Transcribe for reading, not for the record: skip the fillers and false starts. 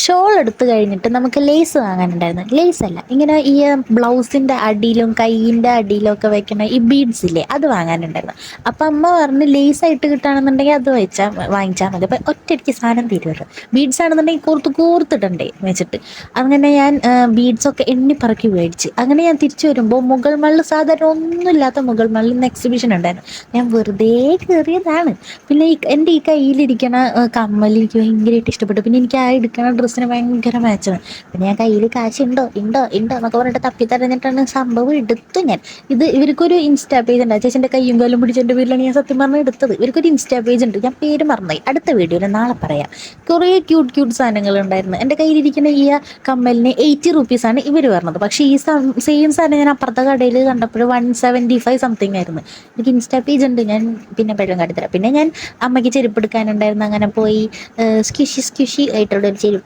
Shawl എടുത്ത് കഴിഞ്ഞിട്ട് നമുക്ക് ലേസ് വാങ്ങാനുണ്ടായിരുന്നു. ലേസ് അല്ല, ഇങ്ങനെ ഈ ബ്ലൗസിൻ്റെ അടിയിലും കൈയിൻ്റെ അടിയിലും ഒക്കെ വെക്കുന്ന ഈ ബീഡ്സ് ഇല്ലേ, അത് വാങ്ങാനുണ്ടായിരുന്നു. അപ്പം അമ്മ പറഞ്ഞ് ലേസായിട്ട് കിട്ടുകയാണെന്നുണ്ടെങ്കിൽ അത് വാങ്ങിച്ചാൽ മതി. അപ്പം ഒറ്റയടിക്ക് സാധനം തീരുമല്ലോ. ബീഡ്സ് ആണെന്നുണ്ടെങ്കിൽ കൂർത്തിടണ്ടേ വെച്ചിട്ട് അങ്ങനെ ഞാൻ ബീഡ്സൊക്കെ എണ്ണിപ്പറക്കി മേടിച്ച്. അങ്ങനെ ഞാൻ തിരിച്ചു വരുമ്പോൾ മുഗൾ മള്ളിൽ സാധാരണ ഒന്നുമില്ലാത്ത മുഗൾ മള്ളിൽ നിന്ന് എക്സിബിഷൻ ഉണ്ടായിരുന്നു. ഞാൻ വെറുതെ കയറിയതാണ്. പിന്നെ എൻ്റെ ഈ കയ്യിലിരിക്കണ കമ്മൽ എനിക്ക് ഭയങ്കരമായിട്ട് ഇഷ്ടപ്പെട്ടു. പിന്നെ എനിക്ക് ആ എടുക്കണ ഡ്രസ്സിന് ഭയങ്കര മാച്ചാണ്. പിന്നെ ഞാൻ കയ്യിൽ കാശ് ഉണ്ടോ ഉണ്ടോ ഉണ്ടോ എന്നൊക്കെ പറഞ്ഞിട്ട് തപ്പിത്തരഞ്ഞിട്ടാണ് സംഭവം എടുത്തു ഞാൻ. ഇവർക്കൊരു ഇൻസ്റ്റാ പേജ് ഉണ്ട്. ചേച്ചിൻ്റെ കയ്യും കാലും പിടിച്ച് എൻ്റെ പേരിലാണ് ഞാൻ സത്യം പറഞ്ഞാൽ എടുത്തത്. ഇവർക്കൊരു ഇൻസ്റ്റാ പേജ് ഉണ്ട്, ഞാൻ പേര് മറന്നുപോയി. അടുത്ത വീഡിയോയിൽ നാളെ പറയാം. കുറേ ക്യൂട്ട് സാധനങ്ങൾ ഉണ്ടായിരുന്നു. എൻ്റെ കയ്യിലിരിക്കുന്ന ഈ കമ്മലിന് 80 റുപ്പീസാണ് ഇവർ പറഞ്ഞത്. പക്ഷേ ഈ സെയിം സാധനം ഞാൻ അപ്പുറത്തെ കടയിൽ കണ്ടപ്പോൾ 175 സംതിങ് ആയിരുന്നു. എനിക്ക് ഇൻസ്റ്റാ പേജ് ഉണ്ട്, ഞാൻ പിന്നെ പഴം കാട്ടിത്തരാം. പിന്നെ ഞാൻ അമ്മയ്ക്ക് ചെരുപ്പ് എടുക്കാനുണ്ടായിരുന്നു. അങ്ങനെ പോയി സ്ക്വിഷി ആയിട്ടുള്ള ഒരു ചെരുപ്പ്